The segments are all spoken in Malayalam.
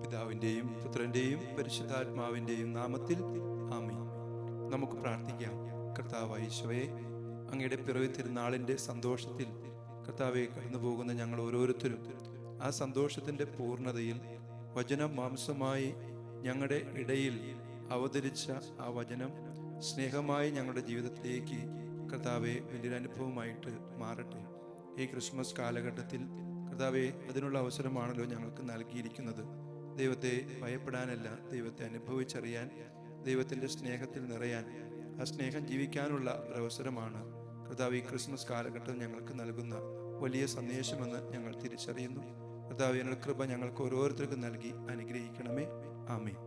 പിതാവിൻ്റെയും പുത്രൻ്റെയും പരിശുദ്ധാത്മാവിൻ്റെയും നാമത്തിൽ ആമേൻ. നമുക്ക് പ്രാർത്ഥിക്കാം. കർത്താവായ ഈശോയെ, അങ്ങയുടെ പിറവി തിരുനാളിൻ്റെ സന്തോഷത്തിൽ കർത്താവെ കടന്നു പോകുന്ന ഞങ്ങൾ ഓരോരുത്തരും ആ സന്തോഷത്തിൻ്റെ പൂർണ്ണതയിൽ വചനം മാംസമായി ഞങ്ങളുടെ ഇടയിൽ അവതരിച്ച ആ വചനം സ്നേഹമായി ഞങ്ങളുടെ ജീവിതത്തിലേക്ക് കർത്താവെ വലിയൊരു അനുഭവമായിട്ട് മാറട്ടെ. ഈ ക്രിസ്മസ് കാലഘട്ടത്തിൽ കർത്താവെ അതിനുള്ള അവസരമാണല്ലോ ഞങ്ങൾക്ക് നൽകിയിരിക്കുന്നത്. ദൈവത്തെ ഭയപ്പെടാനല്ല, ദൈവത്തെ അനുഭവിച്ചറിയാൻ, ദൈവത്തിൻ്റെ സ്നേഹത്തിൽ നിറയാൻ, ആ സ്നേഹം ജീവിക്കാനുള്ള ഒരു അവസരമാണ് കർത്താവ് ഈ ക്രിസ്മസ് കാലഘട്ടം ഞങ്ങൾക്ക് നൽകുന്ന വലിയ സന്ദേശമെന്ന് ഞങ്ങൾ തിരിച്ചറിയുന്നു. കർത്താവ് ഞങ്ങളുടെ കൃപ ഞങ്ങൾക്ക് ഓരോരുത്തർക്കും നൽകി അനുഗ്രഹിക്കണമേ. ആമേൻ.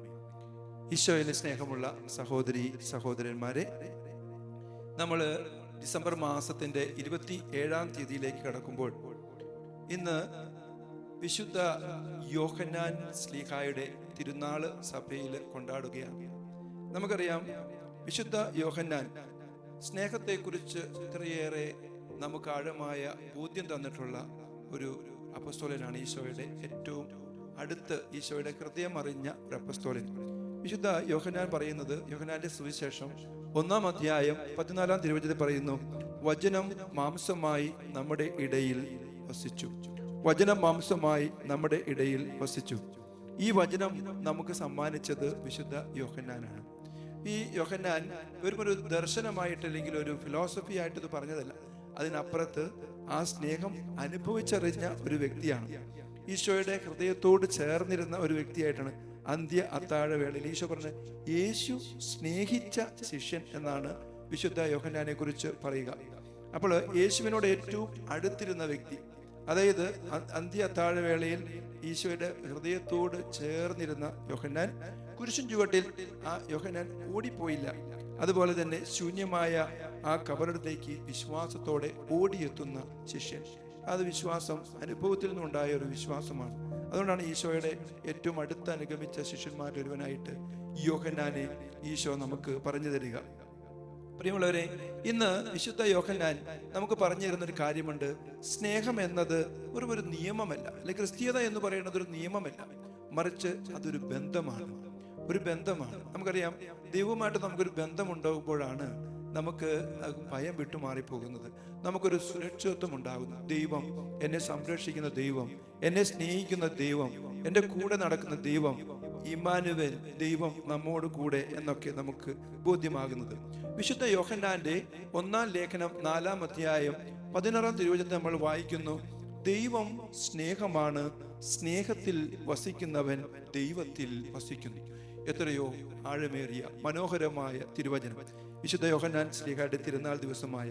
ഈശോയിലെ സ്നേഹമുള്ള സഹോദരി സഹോദരന്മാരെ, നമ്മൾ ഡിസംബർ മാസത്തിൻ്റെ 27-ാം തീയതിയിലേക്ക് കടക്കുമ്പോൾ ഇന്ന് വിശുദ്ധ യോഹന്നാൻ ശ്ലീഹായുടെ തിരുനാള് സഭയിൽ കൊണ്ടാടുകയാണ്. നമുക്കറിയാം, വിശുദ്ധ യോഹന്നാൻ സ്നേഹത്തെക്കുറിച്ച് ഇത്രയേറെ നമുക്ക് ആഴമായ ബോധ്യം തന്നിട്ടുള്ള ഒരു അപ്പസ്തോലനാണ്. ഈശോയുടെ ഏറ്റവും അടുത്ത് ഈശോയുടെ ഹൃദയം അറിഞ്ഞ ഒരു അപ്പസ്തോലൻ. വിശുദ്ധ യോഹന്നാൻ പറയുന്നത്, യോഹന്നാന്റെ സുവിശേഷം 1-ാം അധ്യായം 14-ാം തിരുവചനത്തിൽ പറയുന്നു, വചനം മാംസമായി നമ്മുടെ ഇടയിൽ വസിച്ചു. വചനം മാംസമായി നമ്മുടെ ഇടയിൽ വസിച്ചു. ഈ വചനം നമുക്ക് സമ്മാനിച്ചത് വിശുദ്ധ യോഹന്നാനാണ്. ഈ യോഹന്നാൻ ഒരു ദർശനമായിട്ട് അല്ലെങ്കിൽ ഒരു ഫിലോസഫി ആയിട്ട് ഇത് പറഞ്ഞതല്ല. അതിനപ്പുറത്ത് ആ സ്നേഹം അനുഭവിച്ചറിഞ്ഞ ഒരു വ്യക്തിയാണ്. ഈശോയുടെ ഹൃദയത്തോട് ചേർന്നിരുന്ന ഒരു വ്യക്തിയായിട്ടാണ് അന്ത്യ അത്താഴവേളയിൽ ഈശോ പറഞ്ഞ യേശു സ്നേഹിച്ച ശിഷ്യൻ എന്നാണ് വിശുദ്ധ യോഹന്നാനെ കുറിച്ച് പറയുക. അപ്പോൾ യേശുവിനോട് ഏറ്റവും അടുത്തിരുന്ന വ്യക്തി, അതായത് അന്ത്യ അത്താഴവേളയിൽ ഈശോയുടെ ഹൃദയത്തോട് ചേർന്നിരുന്ന യോഹന്നാൻ, കുരിശിൻ ചുവട്ടിൽ ആ യോഹന്നാൻ ഓടിപ്പോയില്ല. അതുപോലെ തന്നെ ശൂന്യമായ ആ കബറിടത്തേക്ക് വിശ്വാസത്തോടെ ഓടിയെത്തുന്ന ശിഷ്യൻ. അത് വിശ്വാസം അനുഭവത്തിൽ നിന്നുണ്ടായ ഒരു വിശ്വാസമാണ്. അതുകൊണ്ടാണ് ഈശോയുടെ ഏറ്റവും അടുത്ത് അനുഗമിച്ച ശിഷ്യന്മാരിൽ ഒരുവനായിട്ട് യോഹന്നാനെ ഈശോ നമുക്ക് പറഞ്ഞു തരിക. പ്രിയമുള്ളവരെ, ഇന്ന് വിശുദ്ധ യോഹന്നാൻ നമുക്ക് പറഞ്ഞു തരുന്നൊരു കാര്യമുണ്ട്. സ്നേഹം എന്നത് ഒരു നിയമമല്ല, അല്ലെങ്കിൽ ക്രിസ്തീയത എന്ന് പറയുന്നത് ഒരു നിയമമല്ല, മറിച്ച് അതൊരു ബന്ധമാണ്. ഒരു ബന്ധമാണ്. നമുക്കറിയാം, ദൈവവുമായിട്ട് നമുക്കൊരു ബന്ധമുണ്ടാകുമ്പോഴാണ് നമുക്ക് ഭയം വിട്ടുമാറിപ്പോകുന്നത്, നമുക്കൊരു സുരക്ഷിതത്വം ഉണ്ടാകുന്നു. ദൈവം എന്നെ സംരക്ഷിക്കുന്ന ദൈവം, എന്നെ സ്നേഹിക്കുന്ന ദൈവം, എൻ്റെ കൂടെ നടക്കുന്ന ദൈവം, ഇമ്മാനുവേൽ, ദൈവം നമ്മോട് കൂടെ എന്നൊക്കെ നമുക്ക് ബോധ്യമാകുന്നത്. വിശുദ്ധ യോഹന്നാന്റെ 1-ാം ലേഖനം 4-ാം അധ്യായം 16-ാം തിരുവചനത്തിൽ നമ്മൾ വായിക്കുന്നു, ദൈവം സ്നേഹമാണ്, സ്നേഹത്തിൽ വസിക്കുന്നവൻ ദൈവത്തിൽ വസിക്കുന്നു. എത്രയോ ആഴമേറിയ മനോഹരമായ തിരുവചനം. വിശുദ്ധ യോഹന്നാൻ ശ്ലീഹായുടെ തിരുനാൾ ദിവസമായ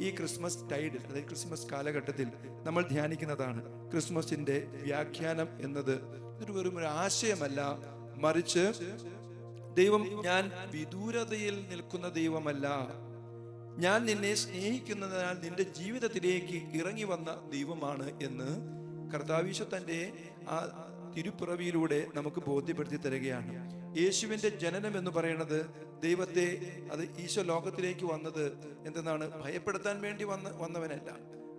ഈ ക്രിസ്മസ് ടൈഡിൽ, അതായത് ക്രിസ്മസ് കാലഘട്ടത്തിൽ നമ്മൾ ധ്യാനിക്കുന്നതാണ്. ക്രിസ്മസിന്റെ വ്യാഖ്യാനം എന്നത് ഇതൊരു വെറും ഒരു ആശയമല്ല, മറിച്ച് ദൈവം ഞാൻ വിദൂരതയിൽ നിൽക്കുന്ന ദൈവമല്ല, ഞാൻ നിന്നെ സ്നേഹിക്കുന്നതിനാൽ നിന്റെ ജീവിതത്തിലേക്ക് ഇറങ്ങി വന്ന ദൈവമാണ് എന്ന് കർത്താവീശോ തന്റെ ആ തിരുപ്പിറവിയിലൂടെ നമുക്ക് ബോധ്യപ്പെടുത്തി തരികയാണ്. യേശുവിന്റെ ജനനം എന്ന് പറയുന്നത് ദൈവത്തെ, അത് ഈശോ ലോകത്തിലേക്ക് വന്നത് എന്തെന്നാണ്, ഭയപ്പെടുത്താൻ വേണ്ടി വന്നവനല്ല,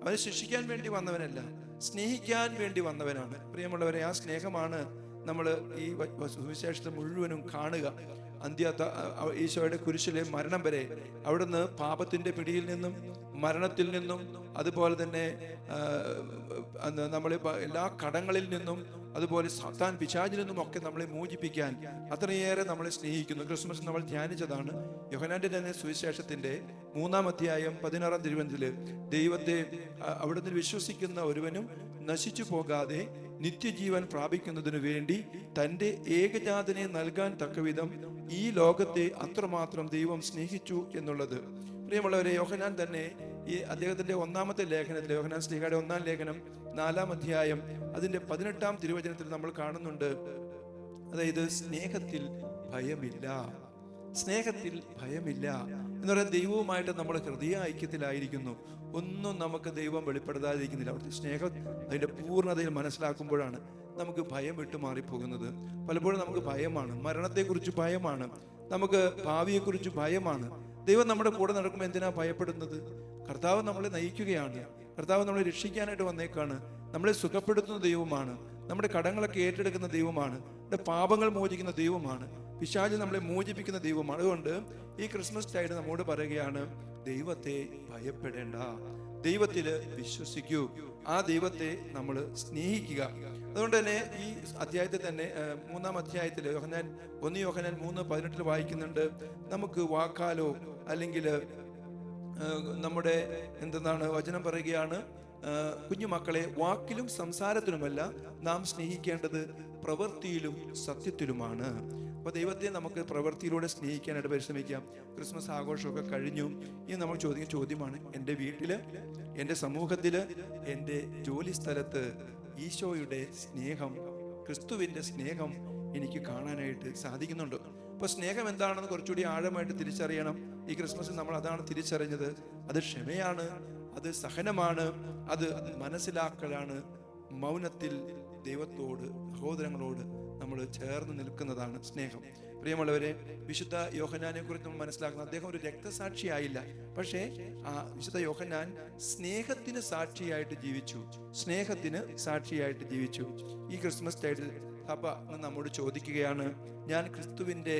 അവനെ ശിക്ഷിക്കാൻ വേണ്ടി വന്നവനല്ല, സ്നേഹിക്കാൻ വേണ്ടി വന്നവനാണ്. പ്രിയമുള്ളവരെ, ആ സ്നേഹമാണ് നമ്മൾ ഈ സുവിശേഷത്തെ മുഴുവനും കാണുക. ഈശോയുടെ കുരിശിലെ മരണം വരെ അവിടുന്ന് പാപത്തിന്റെ പിടിയിൽ നിന്നും മരണത്തിൽ നിന്നും അതുപോലെ തന്നെ നമ്മളെ എല്ലാ കടങ്ങളിൽ നിന്നും അതുപോലെ സാത്താൻ പിശാചിൽ നിന്നും ഒക്കെ നമ്മളെ മോചിപ്പിക്കാൻ അത്രയേറെ നമ്മളെ സ്നേഹിക്കുന്നു. ക്രിസ്മസ് നമ്മൾ ധ്യാനിച്ചതാണ്. യോഹന്നാന്റെ തന്നെ സുവിശേഷത്തിന്റെ 3-ാം അധ്യായം 16-ാം തിരുവചനത്തില് ദൈവത്തെ അവിടുന്ന് വിശ്വസിക്കുന്ന ഒരുവനും നശിച്ചു പോകാതെ നിത്യജീവൻ പ്രാപിക്കുന്നതിനു വേണ്ടി തൻ്റെ ഏകജാതനെ നൽകാൻ തക്കവിധം ഈ ലോകത്തെ അത്രമാത്രം ദൈവം സ്നേഹിച്ചു എന്നുള്ളത്. പ്രിയമുള്ളവരെ, യോഹന്നാൻ തന്നെ ഈ അദ്ദേഹത്തിന്റെ 1-ാമത്തെ ലേഖനത്തിൽ, യോഹന്നാൻ ശ്ലീഹായുടെ 1-ാം ലേഖനം 4-ാം അധ്യായം അതിന്റെ 18-ാം തിരുവചനത്തിൽ നമ്മൾ കാണുന്നുണ്ട്, അതായത് സ്നേഹത്തിൽ ഭയമില്ല. സ്നേഹത്തിൽ ഭയമില്ല എന്ന് പറയുന്നത് ദൈവവുമായിട്ട് നമ്മൾ ഹൃദയ ഐക്യത്തിലായിരിക്കുന്നു. ഒന്നും നമുക്ക് ദൈവം വെളിപ്പെടുത്താതിരിക്കുന്നില്ല. അവിടുത്തെ സ്നേഹം അതിന്റെ പൂർണ്ണതയിൽ മനസ്സിലാക്കുമ്പോഴാണ് നമുക്ക് ഭയം വിട്ടുമാറിപ്പോകുന്നത്. പലപ്പോഴും നമുക്ക് ഭയമാണ്, മരണത്തെക്കുറിച്ച് ഭയമാണ്, നമുക്ക് ഭാവിയെക്കുറിച്ച് ഭയമാണ്. ദൈവം നമ്മുടെ കൂടെ നടക്കുമ്പോൾ എന്തിനാ ഭയപ്പെടുന്നത്? കർത്താവ് നമ്മളെ നയിക്കുകയാണ്, കർത്താവ് നമ്മളെ രക്ഷിക്കാനായിട്ട് വന്നേക്കാണ്, നമ്മളെ സുഖപ്പെടുത്തുന്ന ദൈവമാണ്. നമ്മുടെ കടങ്ങളൊക്കെ ഏറ്റെടുക്കുന്ന ദൈവമാണ്, നമ്മുടെ പാപങ്ങൾ മോചിക്കുന്ന ദൈവമാണ്, പിശാച് നമ്മളെ മോചിപ്പിക്കുന്ന ദൈവമാണ്. അതുകൊണ്ട് ഈ ക്രിസ്മസ് ടൈഡ് നമ്മോട് പറയുകയാണ്, ദൈവത്തെ ഭയപ്പെടേണ്ട, ദൈവത്തിൽ വിശ്വസിക്കൂ, ആ ദൈവത്തെ നമ്മൾ സ്നേഹിക്കുക. അതുകൊണ്ട് തന്നെ ഈ അധ്യായത്തിൽ തന്നെ 3-ാം അധ്യായത്തിൽ യോഹന്നാൻ 1 യോഹന്നാൻ 3:18 വായിക്കുന്നുണ്ട്, നമുക്ക് വാക്കാലോ അല്ലെങ്കിൽ നമ്മുടെ എന്താണ് വചനം പറയുകയാണ്, കുഞ്ഞുമക്കളെ, വാക്കിലും സംസാരത്തിലുമല്ല നാം സ്നേഹിക്കേണ്ടത് പ്രവൃത്തിയിലും സത്യത്തിലുമാണ്. അപ്പോൾ ദൈവത്തെ നമുക്ക് പ്രവൃത്തിയിലൂടെ സ്നേഹിക്കാനായിട്ട് പരിശ്രമിക്കാം. ക്രിസ്മസ് ആഘോഷമൊക്കെ കഴിഞ്ഞു. ഇനി നമ്മൾ ചോദിക്കുന്ന ചോദ്യമാണ്, എൻ്റെ വീട്ടിൽ, എൻ്റെ സമൂഹത്തിൽ, എൻ്റെ ജോലി സ്ഥലത്ത് ഈശോയുടെ സ്നേഹം, ക്രിസ്തുവിൻ്റെ സ്നേഹം എനിക്ക് കാണാനായിട്ട് സാധിക്കുന്നുണ്ട്? അപ്പോൾ സ്നേഹം എന്താണെന്ന് കുറച്ചുകൂടി ആഴമായിട്ട് തിരിച്ചറിയണം. ഈ ക്രിസ്മസിൽ നമ്മൾ അതാണ് തിരിച്ചറിഞ്ഞത്. അത് ക്ഷമയാണ്, അത് സഹനമാണ്, അത് മനസ്സിലാക്കലാണ്, മൗനത്തിൽ ദൈവത്തോട്, സഹോദരങ്ങളോട് നമ്മൾ ചേർന്ന് നിൽക്കുന്നതാണ് സ്നേഹം. പ്രിയമുള്ളവരെ, വിശുദ്ധ യോഹന്നാനെ കുറിച്ച് നമ്മൾ മനസ്സിലാക്കുന്നത്, അദ്ദേഹം ഒരു രക്തസാക്ഷിയായില്ല, പക്ഷേ ആ വിശുദ്ധ യോഹന്നാൻ സ്നേഹത്തിന് സാക്ഷിയായിട്ട് ജീവിച്ചു, സ്നേഹത്തിന് സാക്ഷിയായിട്ട് ജീവിച്ചു. ഈ ക്രിസ്മസ് ടൈഡിൽ സഭ നമ്മോട് ചോദിക്കുകയാണ്, ഞാൻ ക്രിസ്തുവിൻ്റെ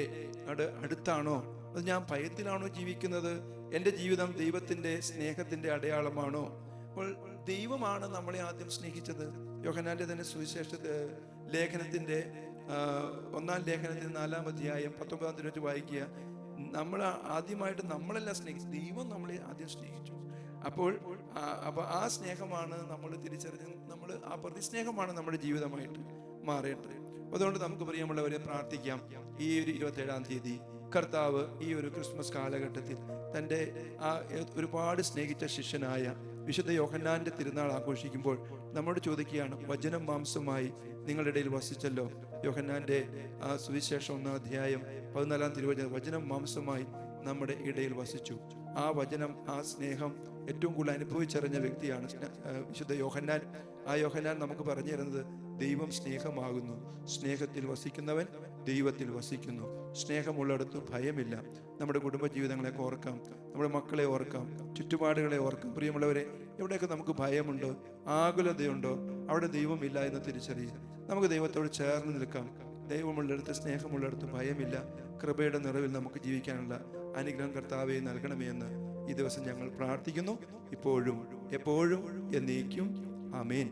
അടുത്താണോ, അത് ഞാൻ ഭയത്തിലാണോ ജീവിക്കുന്നത്? എൻ്റെ ജീവിതം ദൈവത്തിൻ്റെ സ്നേഹത്തിൻ്റെ അടയാളമാണോ? അപ്പോൾ ദൈവമാണ് നമ്മളെ ആദ്യം സ്നേഹിച്ചത്. യോഹന്നാന്റെ തന്നെ സുവിശേഷ ലേഖനത്തിൻ്റെ 1-ാം ലേഖനത്തിൽ 4-ാം അധ്യായം 19-ാം തിരുവചനം വായിക്കുക. നമ്മൾ ആദ്യമായിട്ട് നമ്മളെല്ലാം സ്നേഹിച്ചു, ദൈവം നമ്മളെ ആദ്യം സ്നേഹിച്ചു. അപ്പോൾ ആ സ്നേഹമാണ് നമ്മൾ തിരിച്ചറിഞ്ഞ്, നമ്മൾ ആ പ്രതിസ്നേഹമാണ് നമ്മുടെ ജീവിതമായിട്ട് മാറേണ്ടത്. അതുകൊണ്ട് നമുക്ക് പ്രിയമുള്ളവരെ പ്രാർത്ഥിക്കാം. ഈ ഒരു 27-ാം തീയതി കർത്താവ് ഈ ഒരു ക്രിസ്മസ് കാലഘട്ടത്തിൽ തൻ്റെ ആ ഒരുപാട് സ്നേഹിച്ച ശിഷ്യനായ വിശുദ്ധ യോഹന്നാന്റെ തിരുനാൾ ആഘോഷിക്കുമ്പോൾ നമ്മോട് ചോദിക്കുകയാണ്, വചനം മാംസമായി നിങ്ങളുടെ ഇടയിൽ വസിച്ചല്ലോ. യോഹന്നാന്റെ ആ സുവിശേഷം 1-ാം അധ്യായം 14-ാം തിരുവചനം, വചനം മാംസമായി നമ്മുടെ ഇടയിൽ വസിച്ചു. ആ വചനം, ആ സ്നേഹം ഏറ്റവും കൂടുതൽ അനുഭവിച്ചറിഞ്ഞ വ്യക്തിയാണ് വിശുദ്ധ യോഹന്നാൻ. ആ യോഹന്നാൻ നമുക്ക് പറഞ്ഞു തരുന്നത്, ദൈവം സ്നേഹമാകുന്നു, സ്നേഹത്തിൽ വസിക്കുന്നവൻ ദൈവത്തിൽ വസിക്കുന്നു, സ്നേഹമുള്ളിടത്ത് ഭയമില്ല. നമ്മുടെ കുടുംബജീവിതങ്ങളെയൊക്കെ ഓർക്കാം, നമ്മുടെ മക്കളെ ഓർക്കാം, ചുറ്റുപാടുകളെ ഓർക്കാം. പ്രിയമുള്ളവരെ, എവിടെയൊക്കെ നമുക്ക് ഭയമുണ്ടോ, ആകുലതയുണ്ടോ, അവിടെ ദൈവമില്ല എന്ന് തിരിച്ചറിയുക. നമുക്ക് ദൈവത്തോട് ചേർന്ന് നിൽക്കാം. ദൈവമുള്ളിടത്ത്, സ്നേഹമുള്ളിടത്ത് ഭയമില്ല. കൃപയുടെ നിറവിൽ നമുക്ക് ജീവിക്കാനുള്ള അനുഗ്രഹം കർത്താവെ നൽകണമേ എന്ന് ഈ ദിവസം ഞങ്ങൾ പ്രാർത്ഥിക്കുന്നു. ഇപ്പോഴും എപ്പോഴും എന്നേക്കും. ആമേൻ.